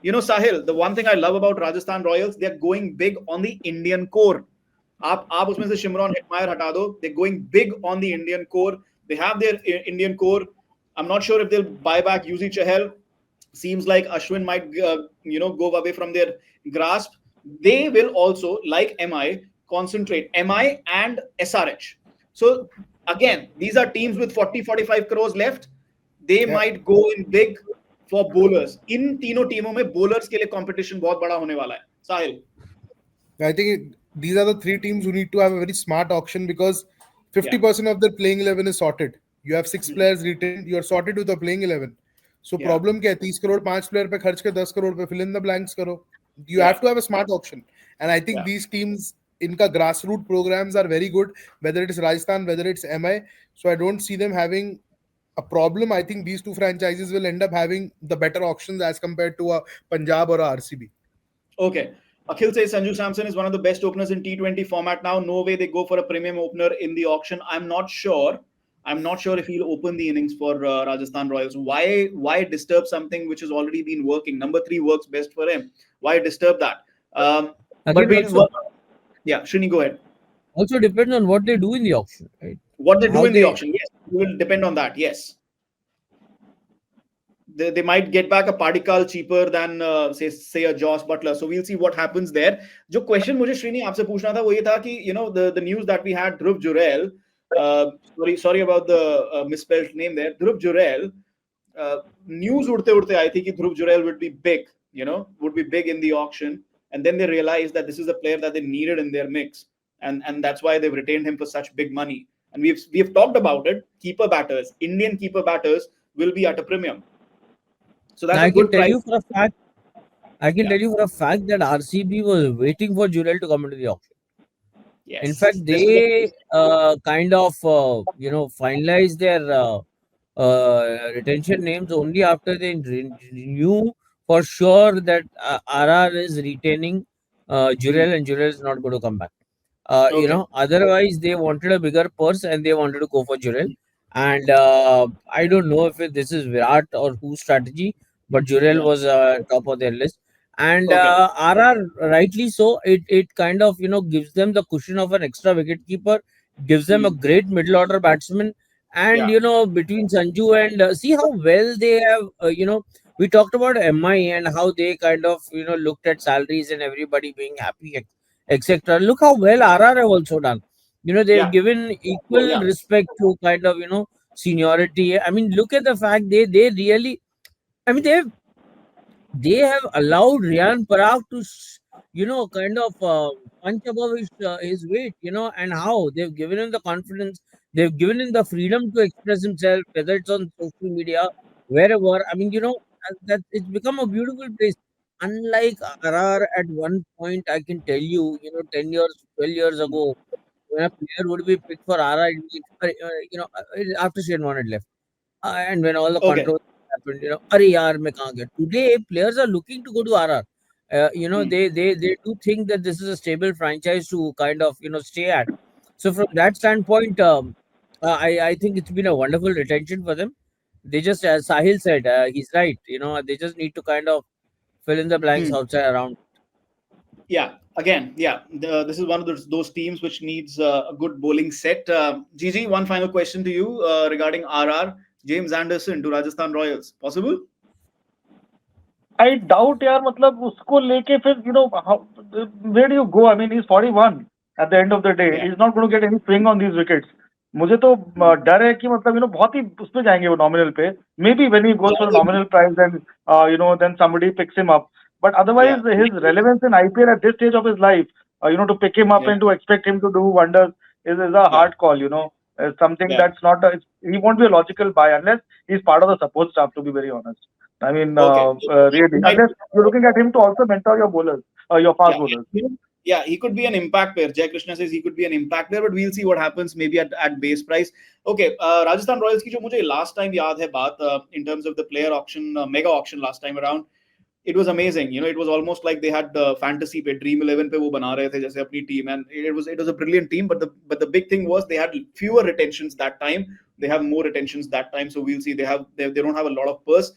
Sahil, the one thing I love about Rajasthan Royals, they're going big on the Indian core. आप उसमें से Shimron Hetmyer हटा दो. They're going big on the Indian core. They have their Indian core. I'm not sure if they'll buy back Yuzi Chahal. Seems like Ashwin might go away from their grasp. They will also, like MI, concentrate MI and SRH. So again, these are teams with 40-45 crores left. They might go in big for bowlers. इन तीनों टीमों में bowlers के लिए competition बहुत बड़ा होने वाला है. Sahil. I think these are the three teams who need to have a very smart auction because 50% of their playing 11 is sorted. You have 6 players retained, you're sorted with the playing 11. So problem क्या है 30 crore 5 player पे खर्च के 10 crore पे fill in the blanks करो. You have to have a smart auction. And I think these teams, इनका grassroots programs are very good, whether it is Rajasthan, whether it's MI. So I don't see them having a problem. I think these two franchises will end up having the better auctions as compared to a Punjab or a RCB. Okay. Akhil says Sanju Samson is one of the best openers in T20 format now. No way they go for a premium opener in the auction. I'm not sure if he'll open the innings for Rajasthan Royals. Why disturb something which has already been working? Number 3 works best for him. Why disturb that? Shrini, go ahead. Also depends on what they do in the auction, right? What they do in the auction, yes. It will depend on that, yes. They might get back a Padikkal cheaper than say a Josh Butler. So we'll see what happens there. जो question मुझे श्रीनी आपसे पूछना था वो ये था कि the news that we had Dhruv Jurel, sorry about the misspelled name there. Dhruv Jurel, news उड़ते आई थी कि Dhruv Jurel would be big, would be big in the auction, and then they realized that this is a player that they needed in their mix, and that's why they've retained him for such big money. And we've talked about it. Keeper batters, Indian keeper batters will be at a premium. So that's a good price. I can tell you for a fact that RCB was waiting for Jurel to come into the auction. Yes. In fact, they kind of finalized their retention names only after they knew for sure that RR is retaining Jurel and Jurel is not going to come back. Otherwise they wanted a bigger purse and they wanted to go for Jurel. And I don't know if this is Virat or whose strategy, but Jurel was top of their list. And RR, rightly so, it kind of gives them the cushion of an extra wicket keeper, gives them a great middle order batsman, and between Sanju and see how well they have we talked about MI and how they kind of looked at salaries and everybody being happy, etc. Look how well RR have also done. They've given equal respect to kind of seniority. I mean, look at the fact they really, I mean, they have allowed Riyan Parag to kind of punch above his weight, and how they've given him the confidence, they've given him the freedom to express himself, whether it's on social media, wherever. I mean, that it's become a beautiful place. Unlike RR, at one point, I can tell you, 10 years, 12 years ago, when a player would be picked for RR, after Shane Warne had left, and when all the controversy happened, Arey yaar, main kahan gaya? Today, players are looking to go to RR. They do think that this is a stable franchise to kind of stay at. So from that standpoint, I think it's been a wonderful retention for them. They just, as Sahil said, he's right. They just need to kind of fill in the blanks outside around. Yeah, again, this is one of those teams which needs a good bowling set. Gigi, one final question to you regarding RR. James Anderson to Rajasthan Royals, possible? I doubt, यार, मतलब उसको लेके फिर where do you go? I mean, he's 41 at the end of the day. He's not going to get any swing on these wickets. मुझे तो डर है कि मतलब बहुत ही उस पे जाएंगे वो nominal पे. Maybe when he goes for a nominal price, then then somebody picks him up. But otherwise, his relevance in IPL at this stage of his life, to pick him up and to expect him to do wonders is a hard call. Something that's not he won't be a logical buy unless he's part of the support staff, to be very honest. I mean, really, unless you're looking at him to also mentor your bowlers, your fast bowlers. Yeah, he could be an impact player. Jay Krishna says he could be an impact player, but we'll see what happens maybe at base price. Okay, Rajasthan Royals की जो मुझे last time याद है बात in terms of the player auction, mega auction last time around. It was amazing. It was almost like they had fantasy पे Dream 11 पे वो बना रहे थे जैसे अपनी team, and it was a brilliant team. But the big thing was they had fewer retentions that time. They have more retentions that time. So we'll see. They don't have a lot of purse.